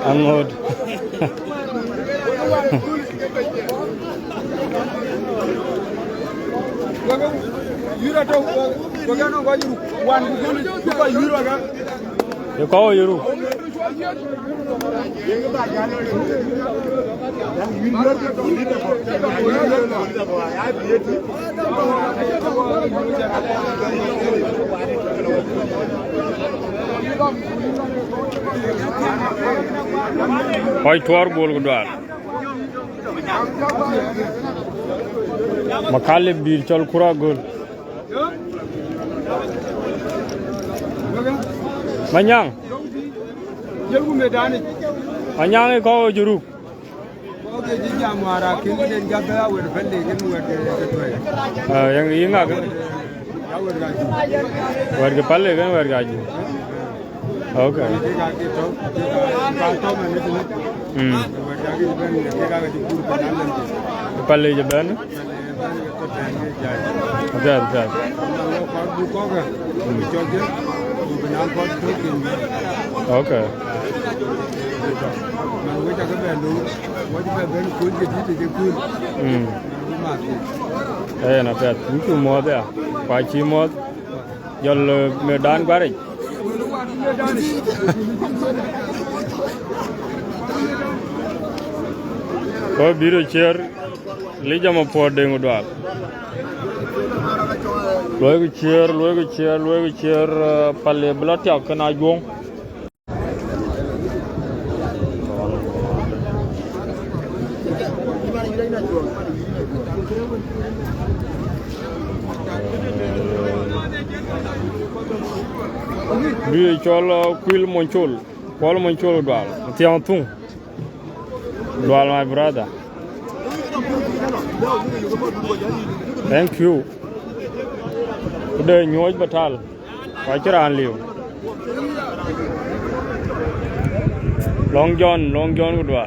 Angod. You call you. Hoi tuar bol gudar. Makale bir chal kura gol. Manyang. Manyang e kau juruk. Yang ingat kan? Warga palle kan warga aja. Okay. Palle je ben? Okay. Okay. Na pet itu mod ya. Paci mod. Jal medan garis. Kau biru chair, leja mau pot dengan doa. Luar chair, palle belat ya kena jong. Biru chol kuil muncul doal. Tiang tung. Doal my brother. Thank you. Udah nyoj batal. Pacaran liu. Long John kedua.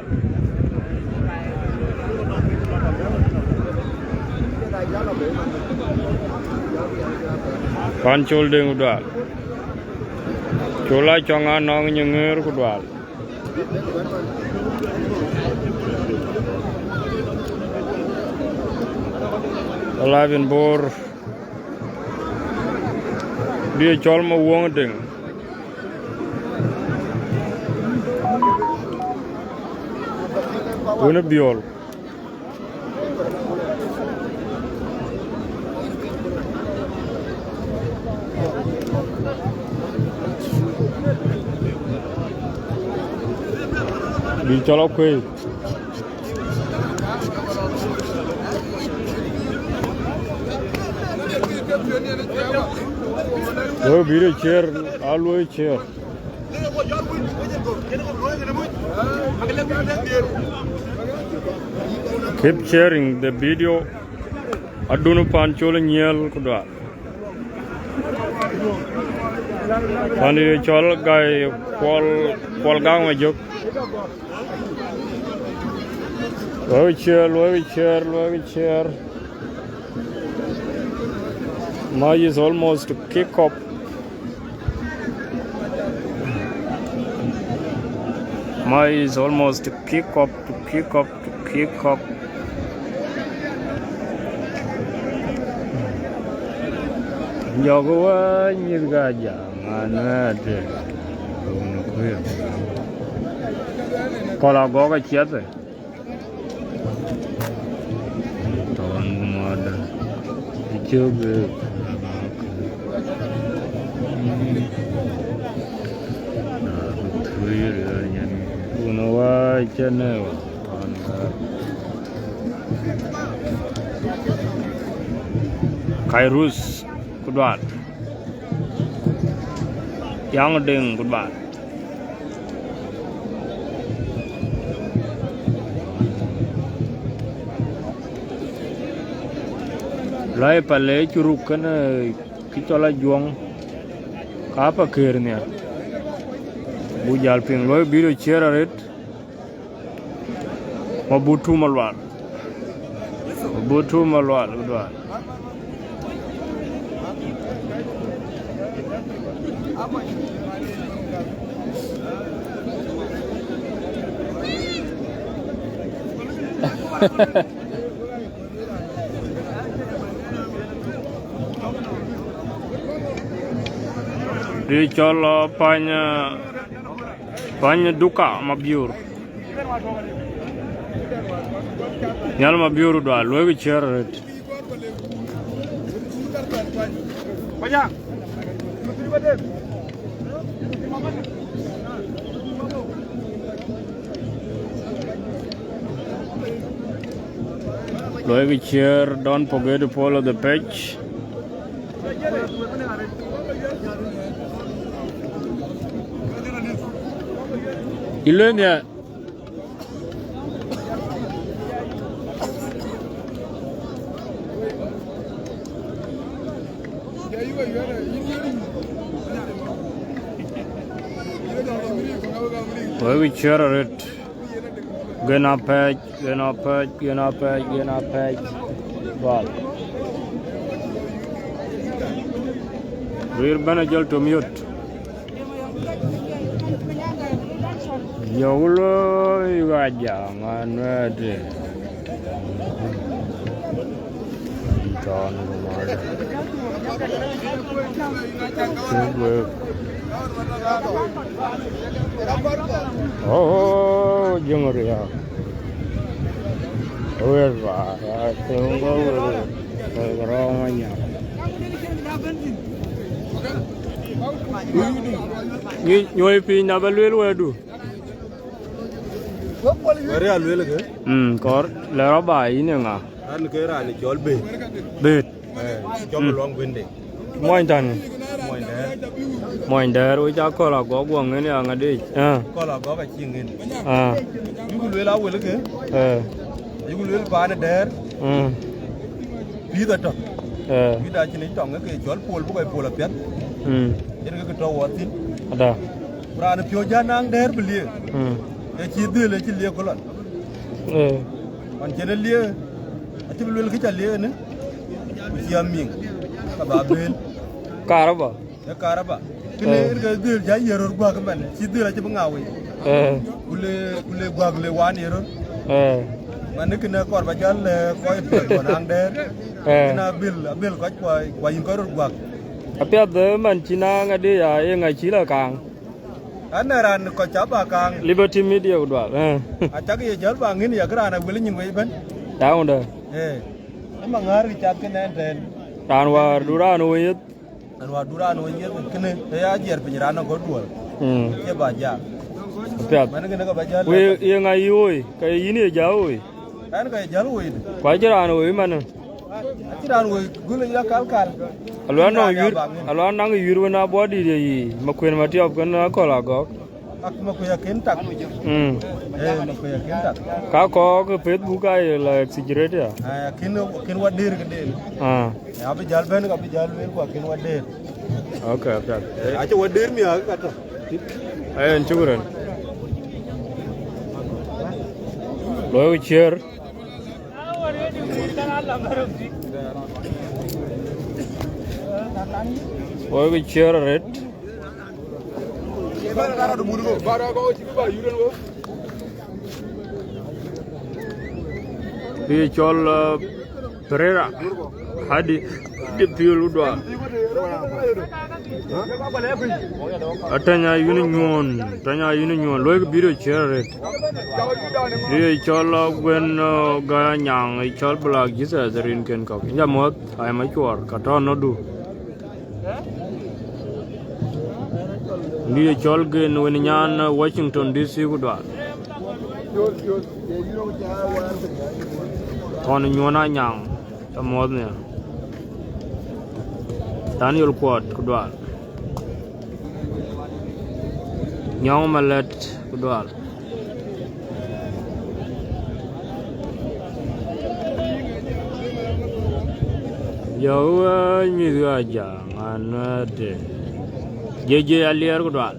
Pancul deng kedua. Cola congan nong nyenger kedua. Alavin bor. Dia col mau uang deng. Una biol. Di Angakuei. Oh, video chair, always chair. Keep sharing the video. Adunu panchol nyel kuda. Pani chol guy call gang majok. Low chair. Mai is almost to kick up. Jagoan juga jangan ada. Kalau gua keciat deh. Tahun ada. Coba. Channel Kairus Kudbat Yang Deng Kudbat Lai pale curug kan kita la juang apa akhirnya bujal ping loi biru ceraret mabutu malwal udah Di cholo panya duka mabiur. Nyal mabiur dua luegi cheret. Luegi chair, don't forget to follow the page. Ilenya we share it. Gonna page. Wow. We're manager to mute. Yolo jangan ada. Oh, jangan ya. Tunggu orangnya. Nyoi pi na balwel wadu. Wari alwel ke? Kor lera bai ni nga. An ke ra ni chol be. Bet. Chol long wende. Moin tan. Moin der u ja ko la go gwang ni nga di. Ko la go ba chi ngin. Yugul wel awel ke? Yugul wel ba na der. Pi da to. Pi da chi ni tong ke chol pol bu ko pol apet. Yen ke to watin. Ada. Ra na pyo ja nang der bli. Chi de le chi le ko lon. On che le a chi wel ke cha le ne. Chi aming. Ka ba bel. Karaba. Ya karaba. Kene ke de ja yeror gwa ka man. Chi de la chi ngawi. Kule gwa le wan yeror. Man ke na kor ba jal ko pe nang der. Na bil ko kwa yin ko gwa. Apia de man china nga de ya e nga chi la kang. Anaran ko chaba kang Liberty Media udwa. Achak ye jal bangin ya grana wel nyin we ban. Down there. Ama ngar ri chak ken ten. Tanwa duran we. Anwa duran we ye kene ya jer pinran ko duol. Ye ba ja. Apia. Man ke na ka ba jal. We ye nga yoi ka yini ja oi. An ka jal we. Kwa jiran we man. Jiran we gule ya kal kal. Alwan nang yur na body de makwen mati op kan ko la go. Ak ma ko ya ken tak. Ma ko ya ken tak. Ka ko ke Facebook ai la exaggerate ya. Ken wadir ke den. Ya ba jal ben ka ba jal we ko ken wadir. Okay, apia. Acha wadir mi ha ka to. Ay chuguran. Lo chair. We share it. We chol Pereira hadi di piulu dua. Tanya union. Lo video share it. We chol when ganyang chol blog Jesus rin ken kok. Jamot ay machuar katon no du. Ni chol gen wen nyan Washington DC gudwa. Kon nyona nyang tamod ne. Daniel Quad gudwa. Nyong malet gudwa. Yo mi gaja anade. Jeje aliar gudwa.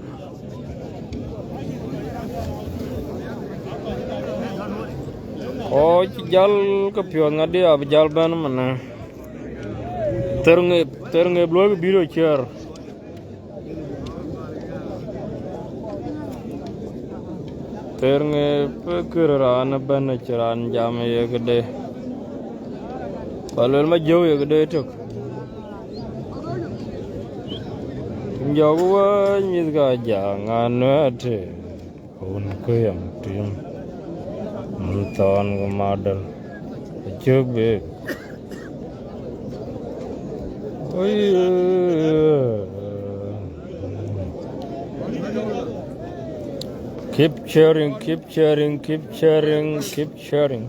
Oh jal ke pion ngade ab jal ban mana. Ternge blog biro chair. Kerne pekeran beneran jam ya gede. Kalau mah jauh ya gede itu. Jauh juga jangan ada. Unku yang tim. Menton kemadal. Coba. Oh iya. Keep sharing, keep sharing, keep sharing, keep sharing.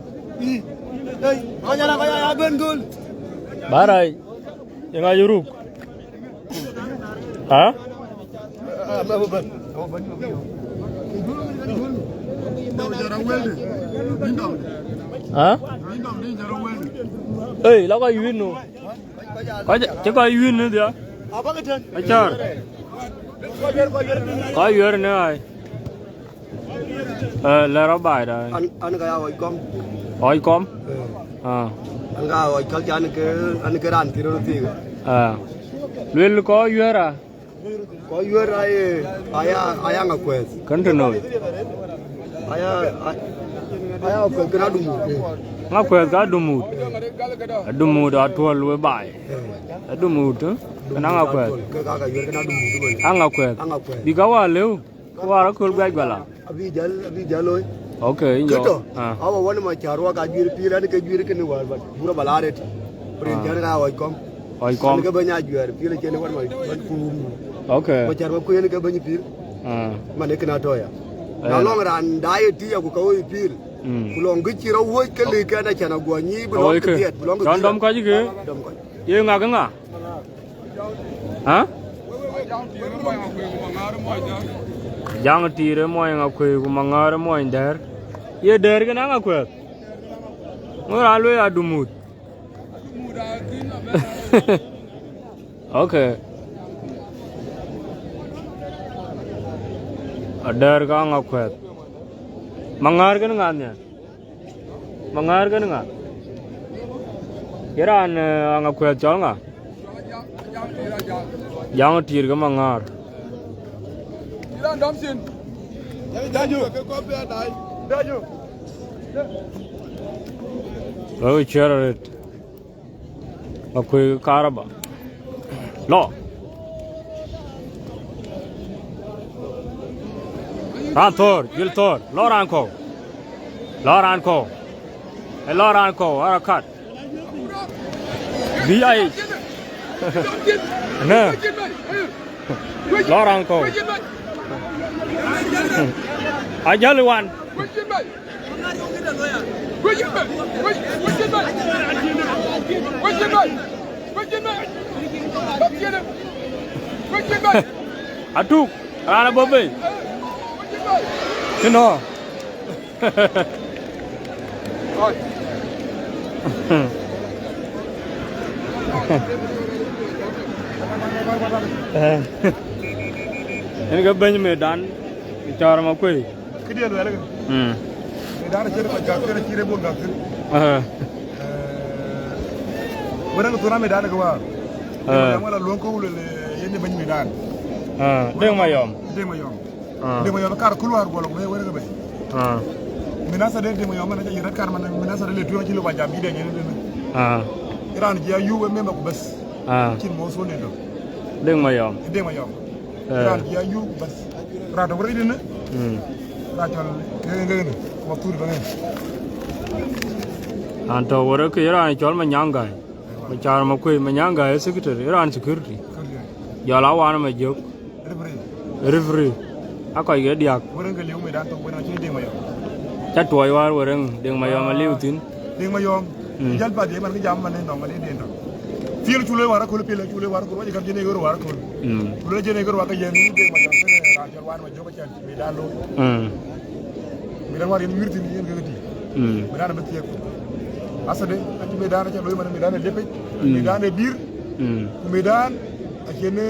Barai, yang ayuruk. Hah? Hah? Eh, lau cái yun no. Cái yun nữa dia. Acar. Cái yun nữa ai? Là bài rồi. Anh cái oi com. Oi com. À. Anh cái oi các anh cái ran thì nó thì. À. Luyện có yun à? Có yun ai Angakuei. Kan tenoi. Ai cái nó đúng. Angakuei cái đúng mù đã thua lùi bài. Đúng mù chứ. Cái Angakuei. Angakuei. Đi câu à liu. Qua đó khul gai gala. Abi jaloi. Okay, injo. Awa wani ma charwa ka jiri pila ni ke jiri ke ni war ba. Bura balare ti. Prin jar ga oi kom. Oi kom. Ni ke banya juar pila ke ni war ma ku. Okay. Ma charwa ku ni ke banyi pil. Ma ne kana toya. Na long ran dai ti ya ku ka oi pil. Ku long gi chira wo ke le ka na chana go nyi bu long ke tiet. Long Don dom ka ji ke. Dom ko. Ye nga ka nga. Hả? Jangan tire mo yang aku ku mangar mo indar. Ye der kan aku. Ngora lu ya dumut. Okay. Adar ka aku. Mangar kan ngannya. Mangar kan ngan. Kira an aku chal nga. Jangan tire ka mangar. Damsin. Daju. Daju. Lalu cara itu. Aku karaba. Lo. Rantor, giltor, lo ranko. Lo ranko. Lo ranko, harakat. Biai. Nah. Lo ranko. Aja luan. Aduh, ana bobe. Keno. Ini kan banyak medan. Cara Angakuei. Kedia lu lagi. Medan ciri macam ciri bon gakir. Berang tu nama medan keluar. Yang mana luang kau le ini banyak medan. Deng mayom. Deng mayom kar keluar bolong me wera ke. Minasa deng mayom mana jadi kar mana minasa le tuan kilo macam bida ni. Iran dia yu memang aku bas. Kin mau soalnya tu. Deng mayom. Iran dia yu bas. Rata beri ni. Rata ni waktu ni bangai. Antau orang ke Iran jual menyanggai. Cara Angakuei menyanggai sekitar Iran security. Jalawan majok. Referee. Aku juga dia. Orang ke liu medan tu orang ciri deng mayom. Catuai war orang deng mayom liutin. Deng mayom. Jal pada mana jam mana nong mana dia nong. Feel chule war aku pila chule war aku aja kerja negara war aku. Chule je negara war kerja ni deng mayom. Raja war majok macam medan lo. Medan war ini wirti ni yang kerja. Medan betul aku. Asal deh, nanti medan aja loh mana medan lepet. Medan bir. Medan akhirnya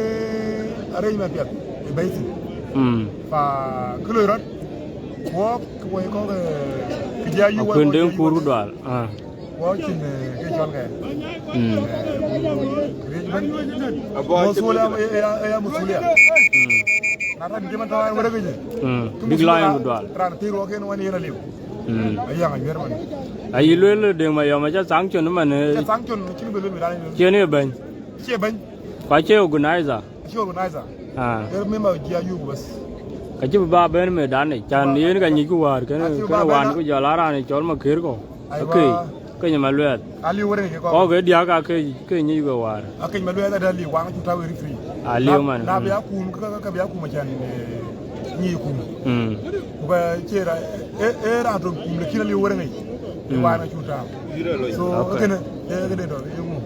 ada yang macam baik. Fa keluaran. Walk kue kau ke kerja you. Aku ndeng kuru dal. Walk cina kerja kan. Musuh lah, musuh dia. nata di man tawa wara gaje big lion ku dwal tran tiro ken wani yana liu ayya ga yer man ai lwel de ma yo ma cha sang chon man sanction chini belu mi dai che ne ban che ban kwa che organizer che organizer ah me ma ji ayu bas ka chi ba ben me dan ne chan ni ga ni ku war ken wan ku ja la ra ne chol ma kher ko okay ke nya ma lwet ali wore ke ko ke dia ka ke ni go war akai ma lwet da li wang chu taw free ali man na biya ku ka biya ku ma chan ni ku ba chera ra to ku le kila li wore ngai wa na chu taw so kene ke do yumu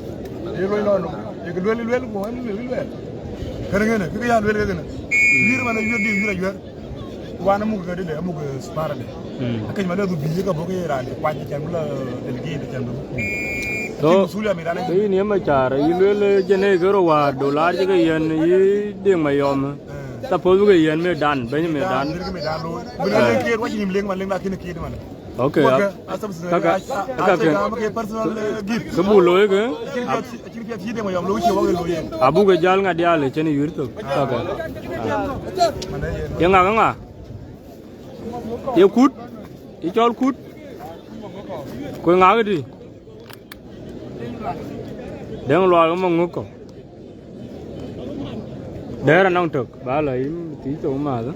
loy no ke lwel mo lwel kene ngene ke ya lwel kene wir man yoddi wir yor wana mu ga de mu ga spara de akai ma do bi ka boke ra de kwa chan la delegate chan do to yi ne ma chara yi lwel jene garo wa dollar je ga yen yi ding ma yom ta po ga yen me dan ben me dan me dan lo bu le ke wa ni leng man leng na kene ke de man okay ka personal gift ke bu lo ke ci fi fi de ma yom lo ci wa lo yen abu ga jal nga dia le chen yur to ka yang nga ye kut i chol kut ko nga ga di deng lo ma nguk ko dera nang tok ba la im ti to ma da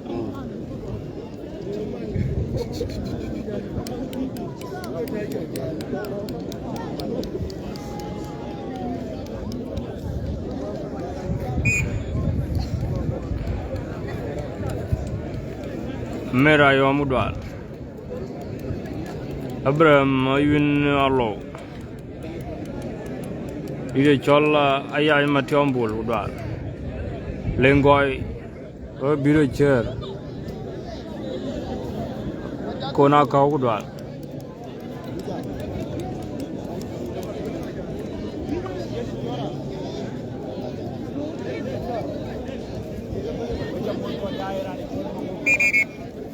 mera yo mudwal Abraham yun allo ide cholla ayay matiombul mudwal lengoy o biro cher kona kaw mudwal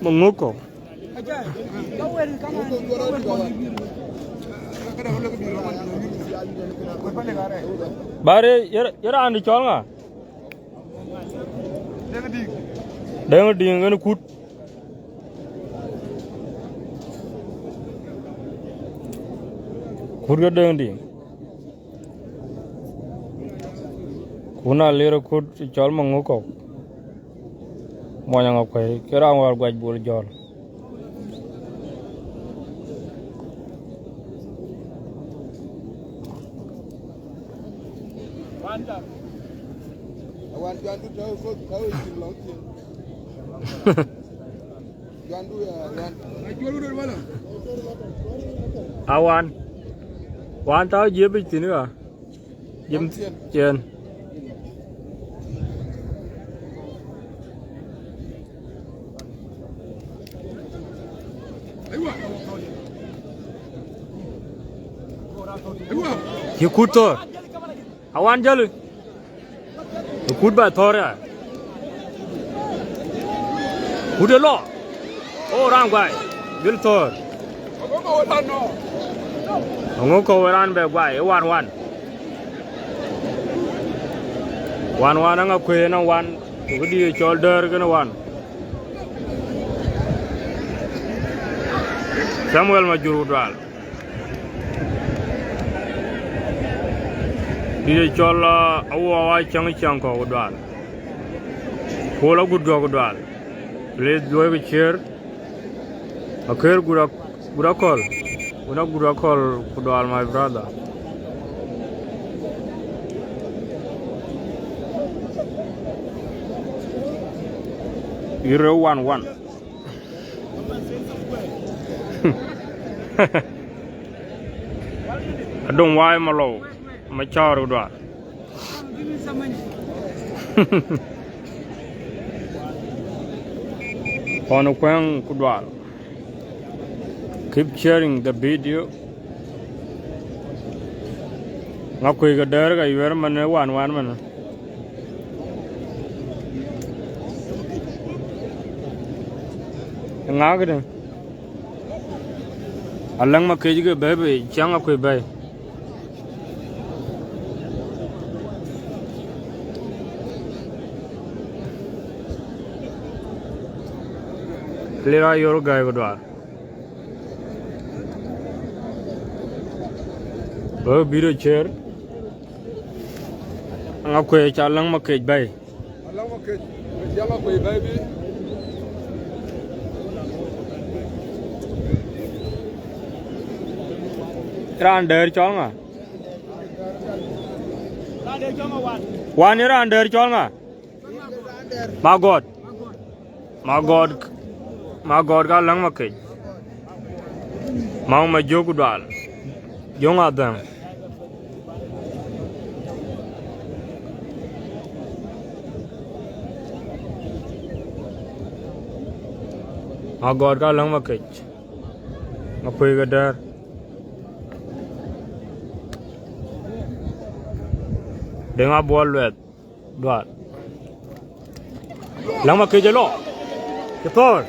Mongoko bare yara andi chol nga deng ding ngene kut ga deng ding kuna lero kut chol mongoko mo Angakuei kera war gwaj bol jor awan jandu taw ko taw ci lonki jandu ya jolu do wala awan wan taw je bi tin ga jem chen you kut to awan jalu kut ba thore kut lo o rang bai gil thor ngo ko ran be bai wan Angakuei na wan ko di shoulder gana wan Samuel majuru dal di chola awa chang ko dal kola guddo ko dal le doy ko cher aker gura kol ko dal my brother Euro 1-1 Adong wai malo machar udwa Angakuei kudwa keep sharing the video Angakuei ga der ga yer man 1-1 man ngagde alang ma keji ge bebe chang Angakuei bai Lira yor guy godwa. Bo biro chair. Angakuei chalang makej bay. Alang makej. Angakuei baby. Under chonga. One year under chonga. My God. My God got lang makej. Mau ma jogu dal. Jong adam. My God got lang makej. Ngapoi gadar. Dengar bol luat. Duat. Lang makej lo. Ketor.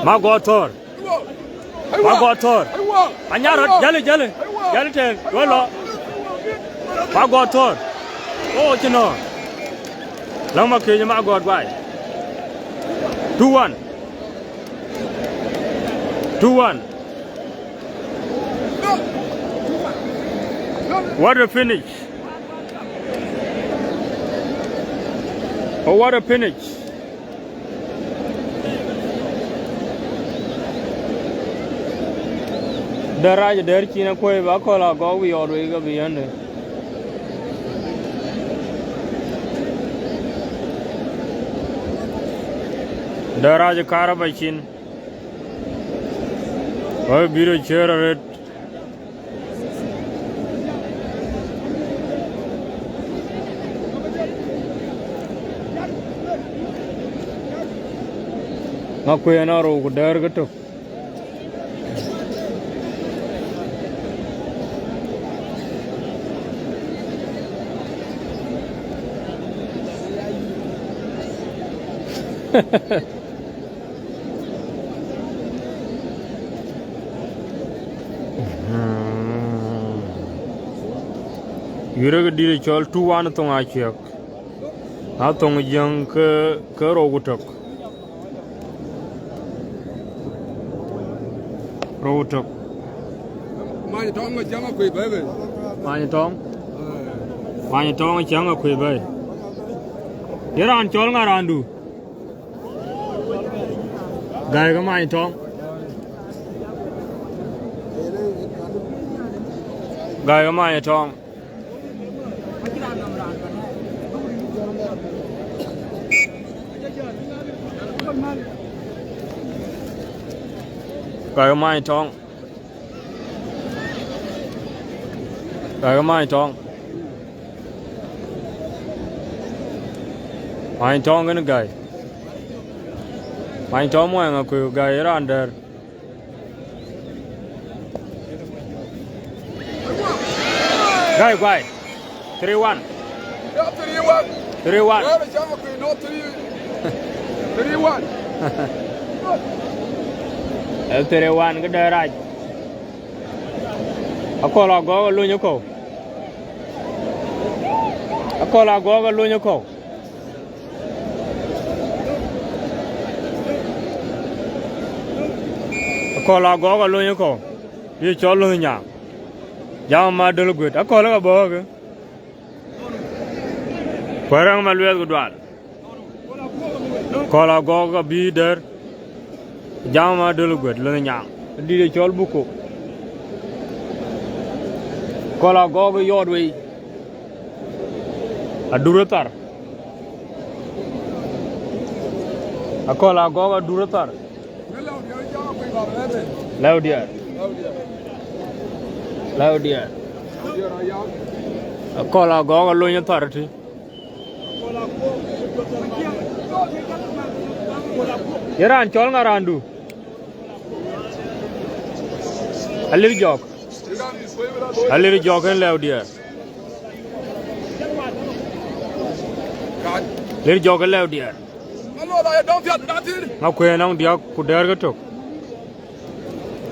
My God tor. My God tor. Anyar jale ten. Dolo. My God tor. Oh chino. Lang makej my God why? 2-1. 2-1. What a finish. Oh, what a finish. Daraja dari China koi bakola go we always go beyond. Daraja Karabachin. Oh, biro chair it. Angakuei na ro godar gato. Yura di chol 2-1 tong achiak. Na tong jang ke rogutok. Rogutok. Mani tong ma janga koi baby. Mani tong changa koi bay. Yaran chol ngarandu. Gai ga mani tong. Gai ga mani tong. Gai ga mani tong. Gai ga mani tong. Mani tong gonna gai. Mani tong mo Angakuei gai era under. Gai. 3-1. 3-1. 3-1. El 3-1 cái đời right. Akola go luôn nhớ cổ. Akola go luôn nhớ cổ. Akola go luôn nhớ cổ. Đi cho luôn nhà. Jangan madul good. Akola ka bawa ke. Parang maluat kedua. Kalau go ka bider. Jangan madul good. Lu nyang. Di chol buku. Kalau go ka yodwi. Aduratar. Akola go ka duratar. Laudiar. Akola go ka lu nyatar ti. Yaran chol ngarandu. Alir jog en Laudiar. Lir jog en Laudiar. Angakuei nang dia kudar gatok.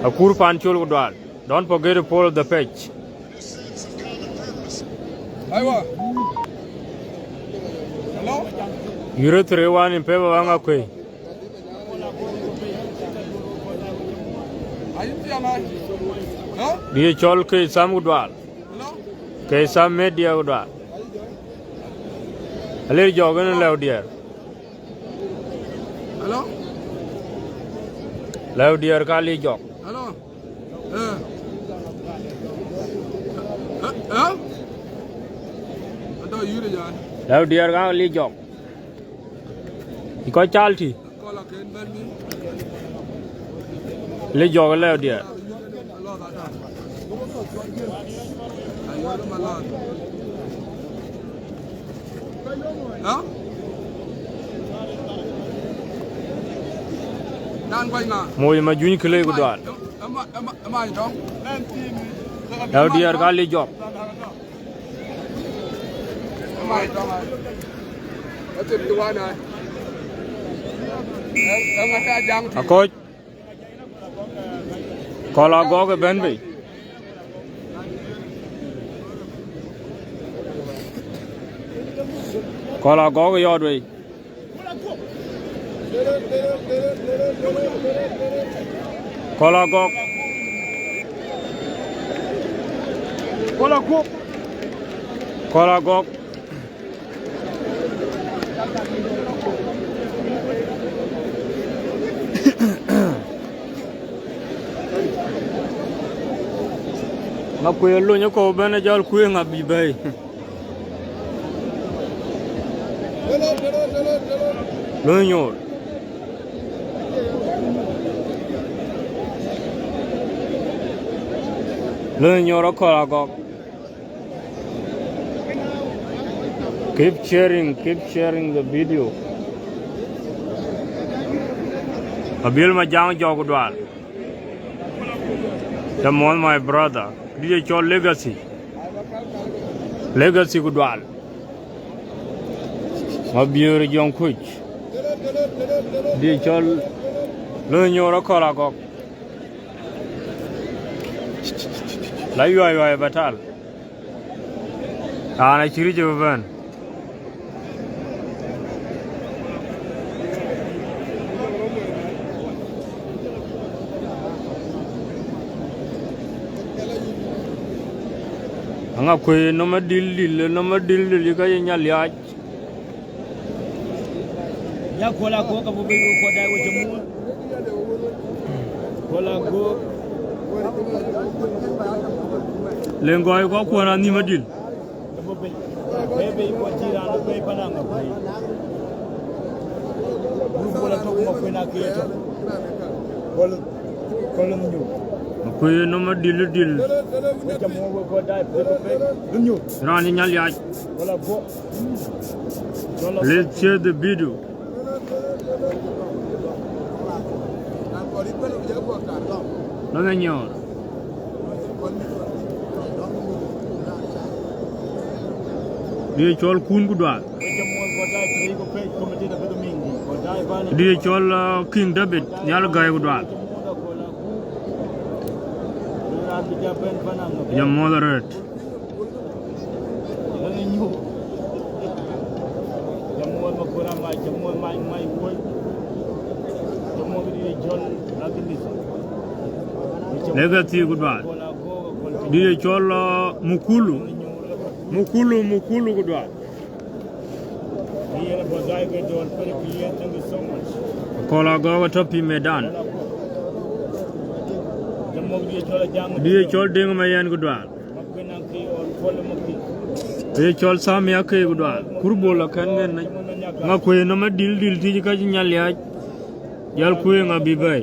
Akur panchol kudwal. Don't forget to follow the page. Hello? Euro 3-1 in favor of Angakuei. Dia chol ke sam gudwal. Ke sam media gudwal. Ale jogan lew dia. Hello? Lew dia kali jog. Hello? Ada yuri jan. Lew dia kali jog. Iko chal thi. Kola ken berni. Le jog lew dia. Hả? Đang quay ngà. Moi ma juni kle gudwal. Em ai đó? Lew dia kali jog. Em ai đó mà. Ở trên tua này. Em ngay ra giang. Akoj. Kola go ke ben bi. Kola go ke yod bi. Kola go. Kola go. Kola go. Nga kuya lo nya ko bana jal kuya nga bi bay. Lo nyor. Lo nyor ko la go. Keep sharing the video. Abil ma jang jog dwal. Come on my brother. Dia chol legacy gudwal mabiyor jong kuch dia chol lo nyoro kola gok la yoy batal ana chiri joban Angakuei no ma dil ka nya liaj ya kola ko ka bobe ko dai wo jamu kola go lengoy ko na ni ma dil bobe bebe ko tira no be bananga ko bu bola to mo ko na kiyeto kola ñu kuy no ma dil jamu ko dai be ñu rani nya liaj wala go let's share the video no señor dia chol kun gudwal dia chol King David nyal gay gudwal ya moderate legacy gudwal dia chol mukulu gudwal kola go topi medan dia chol ding mayan gudwal dia chol samya ke gudwal kurbola kan ngen nga ko no ma dil ti ka nyal ya yal ku nga bi bay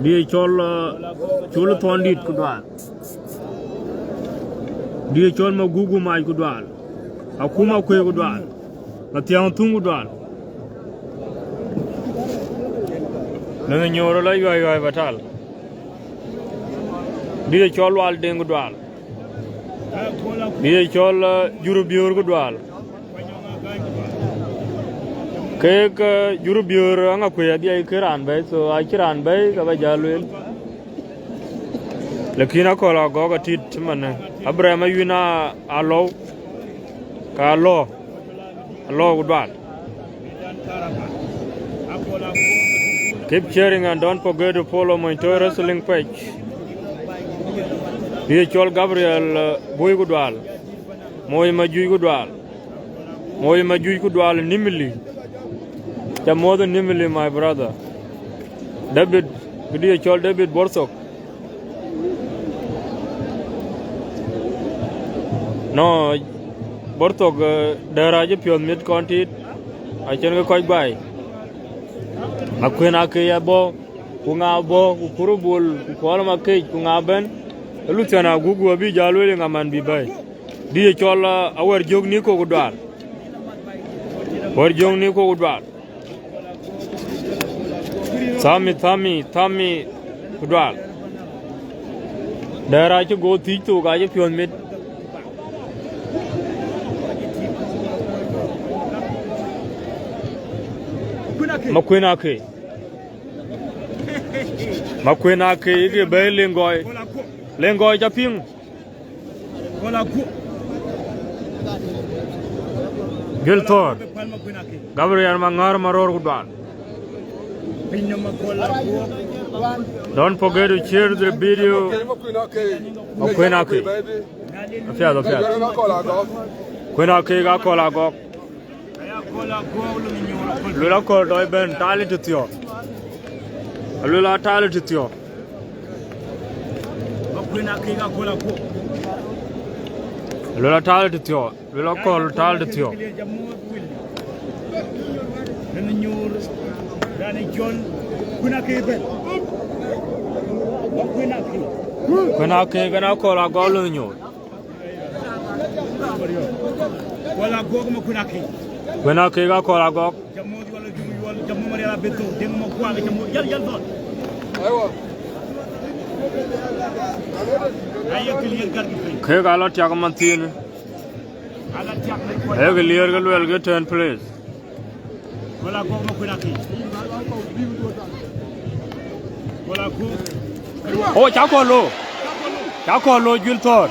dia chol tondit gudwal dia chol ma gugu mai gudwal akuma ko gudwal atiang tung gudwal na nyoro la yoy batal dia chol wal deng gudwal dia chol jurubiur gudwal kek jurubiur anga ko ya dia kiran bay so a kiran bay ka ba jalwel lakina ko la goga tit man abraham yuna alo ka lo gudwal Keep sharing and don't forget to follow my Toy Wrestling page. Chol Gabriel Boy Gudwal. Moy Majuy Gudwal. Moy Majuy Gudwal Nimili. The more than Nimili, my brother. David, Chol David Borsok. No, Borsok, there are just mid content. I can go quite by. Angakuei abo, kunga abo, ukurubul, kuala makai, kunga ben. Lutana gugu abi jalwe ngaman bibai. Dia chola awar jog ni ko gudwal. War jog ni ko gudwal. Tami gudwal. Dara chu go thi tu ga je pion mit. Angakuei ige bay lengoy japing Giltor Gabriel Mangar Maror Gudwan. Don't forget to share the video. Angakuei ga kola gok. Lula call doi ben tali to tio. Lula tali to tio. Lula tali to tio. Lula call tali to tio. Angakuei gonna call a goal in you. Angakuei ga call a gok. Khe gala tiak mantin. Hey, clear gal well get 10 place. Oh, Chakolo Giltor.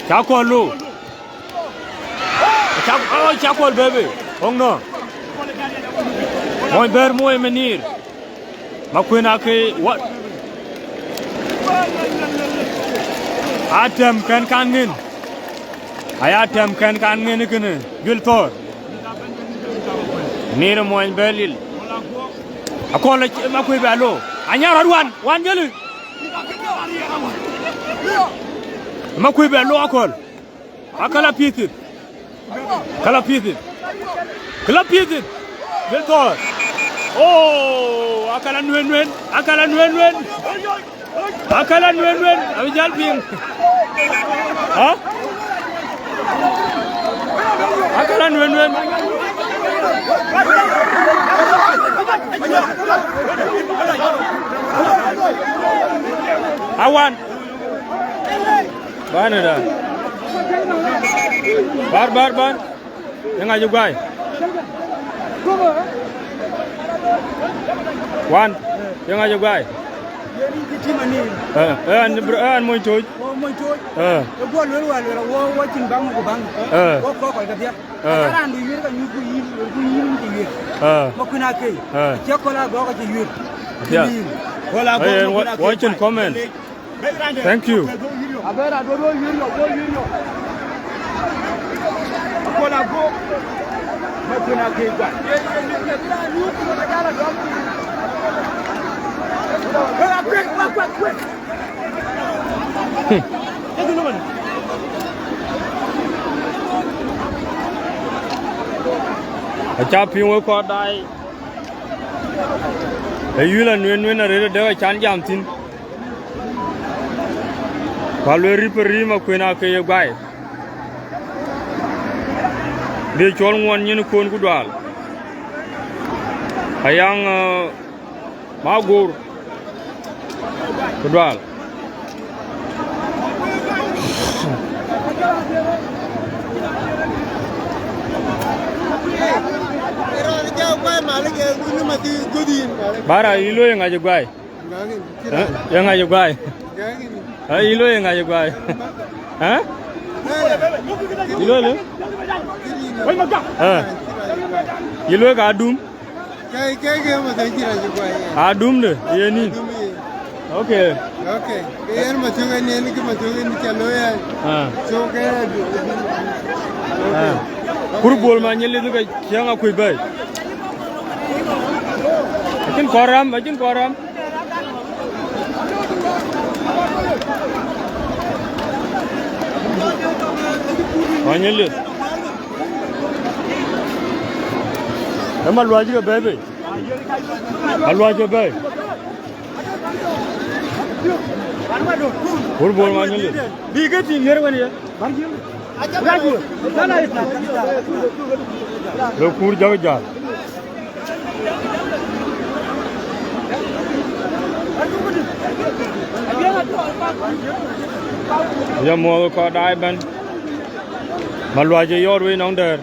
Chakolo. Oh, Chakol baby. Oh no. Moy ber moy menir. Angakuei what? Atem kan ngin. Ayatem kan ngin ikene. Giltor. Nira moy belil. Akola Angakuei balo. Anyar wan gelu. Angakuei balo akol. Akala pitit. Kala pitit. Giltor. Oh, akala nwen. Abi jal ping. Ha? Akala nwen. Awan. Bana da. Bar. Yang aju guy. Wan, yang aju guy. An moy toj. Go lo chin bang ko bang. Ko ka dia. Ara ndu yir ka nyu ku yir ki yir. Angakuei. Che ko la go ka ci yir. Yeah. Watch and comment. Thank you. Abera do yir yo. Ko la go. Angakuei ga. Quick. A champion will call die. A Yulan win a reader, there chan jamtin. Palwe Ripperima Angakuei guy. They chon one unicorn Gudwal. A young Magur Gudwal. Bara ilo yang aja guy. Yang aja guy. Ilo yang aja guy. Hah? Ilo le? Ilo gadum. Cái mà thấy gì là gì vậy? À đúng rồi, ye ni. Ok. Ok. Cái mà chơi cái này cái mà chơi cái này chalo ya. So cái Kuru bol ma nyele du cái yang aku bay. Ajin koram. Nyele. Em alwa ji bay bay. Alwa ji bay. Kuru bol ma nyele. Bi ke tin yer wani ya. Lo kur jaga ja. Ya mo ko dai ban. Malwa je yor we nong der.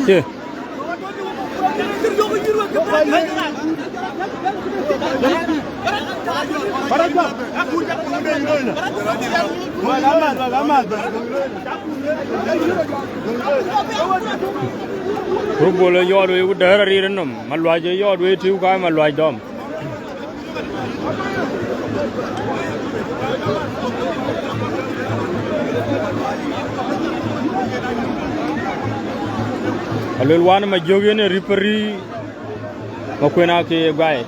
Yeah. Rubole yod we udara rirenum malwaje yod we tiu ka malwaj dom alul wan ma jogene ripari ma kwena ke gae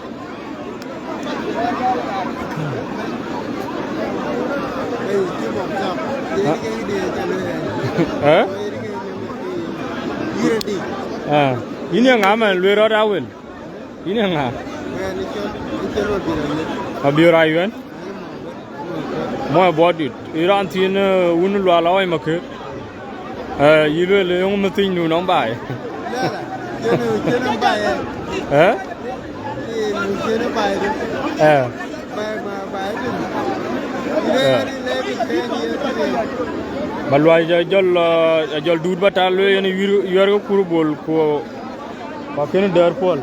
ini nga man lwero rawel ini nga abira yuen mo body iran tin un lwa lawai make yilo le yung matin nu nong bai Malwai jol dud batal le yani yor ko kurbol ko ba ken der pol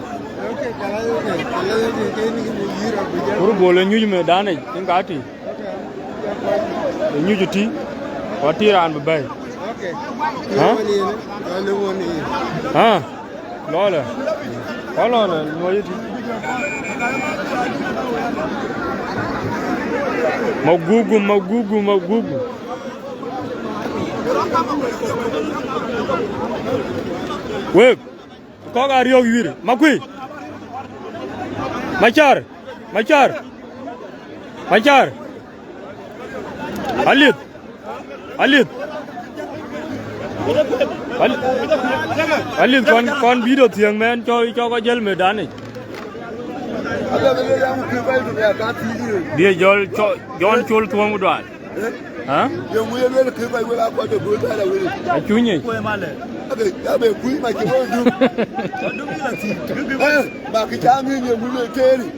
kurbol nyuj me dane ngati nyujuti watiran be bay ha lola noyiti magugu Wek, kau gak riok wir, makui, macar, alit, kon video tiang men, cow kau jel medan ni. Dia jual col tuang udah. Hah? Yang mulia ni kerja bayi aku ada berita ada wiri. Acunya. Abe kui macam mana? Bagi kami yang mulia teri.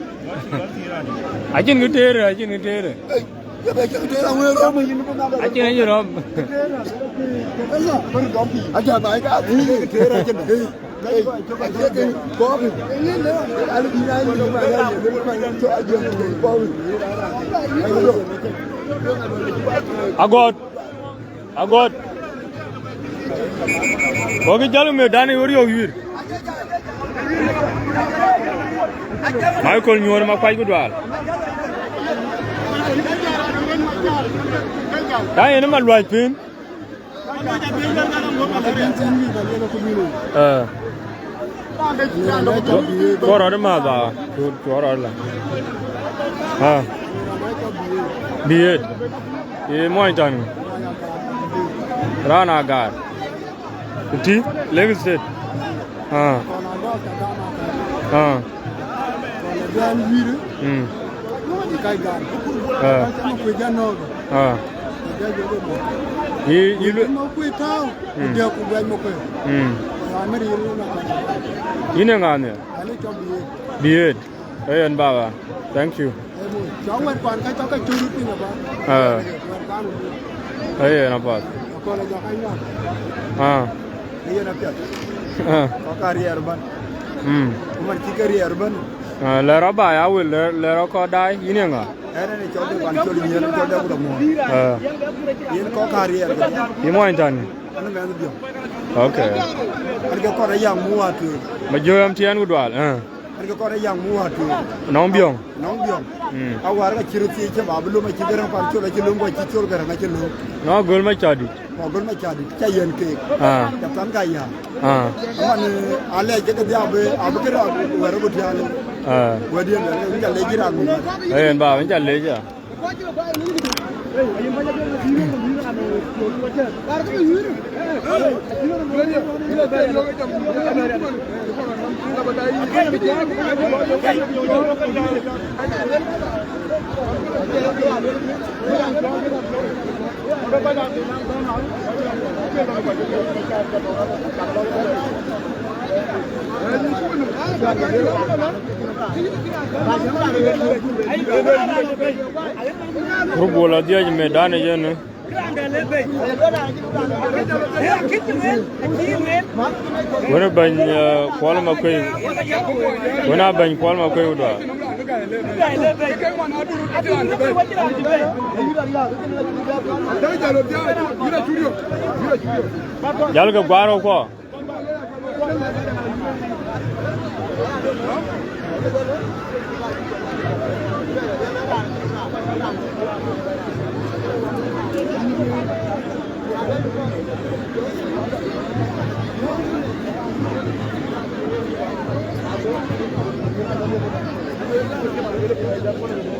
Acin ngeter. Acin aja rom. Aja naik aku teri aja nih. Kopi. Ada di mana ni mana? Mana tu aja kopi. Agot. Bagi jalan medan ini orang wir. Michael nyuar makai gudal. Dah ini malu aja. Korang ada mana? Korang lah. Biar, ini mau yang Rana agar, itu Lagos State, ini enggaknya, biar, ayan baba, thank you. Cháu quen còn cái cháu cái chui đi là Ayan apa? Còn là cho anh nào. Bây giờ là chuyện. ko career ban man ci career ban le roba ya wil le ro ko dai yini nga ene ni chol de ban chol ni ene chol de ko mo yen ko career yi mo intani ana me ndio okay an ko da yang mu atu ma joyam tian gudwal an ko da yang mu atu non biong awar ga chiruti che bablu ma chigaran par chol che lungo chi chol gara na che lu no gol ma chadi gol ma chadi cha yen ke ya tan ga ya man ale je ga dia be abukira war go tiale wadi en ga le jira mu en ba en ja le ja Rubola dia je medan je ne wena ban kwala makai wena ban kwala makai uda jal ga gwaro ko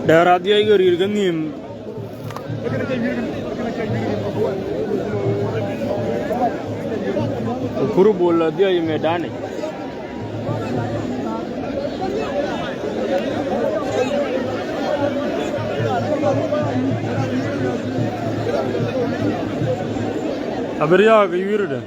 Darat dia gerir genim. Kuru bola dia ये मैदान है. Aber ya gelir deh.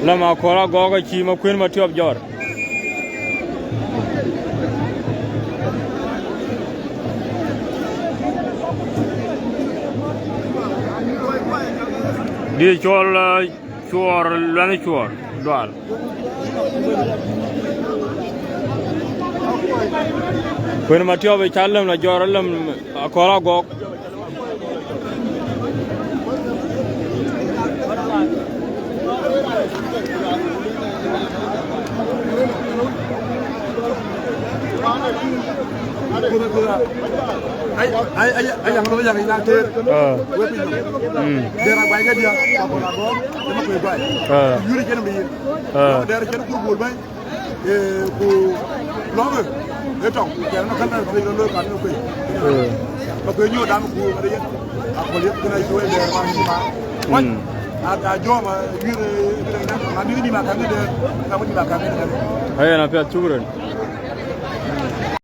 Lama kora goga chi ma kwen ma tiop jor di chol chor lani chor dwal kwen ma tiop chalam la jor lam kora gog ay yang lo yang ina te we pi de ra bay ga dia ko la go dama koy bay yuri kenam bi de ra ken pour bol bay ko lo be e tong ke na kan na bi lo kan no koy ko koy ñu dam ko ba de ko le ko na jowe de ma ni ma a joma yuri ma bi ni ma kan de ka mo ni ma kan de ay na pia churen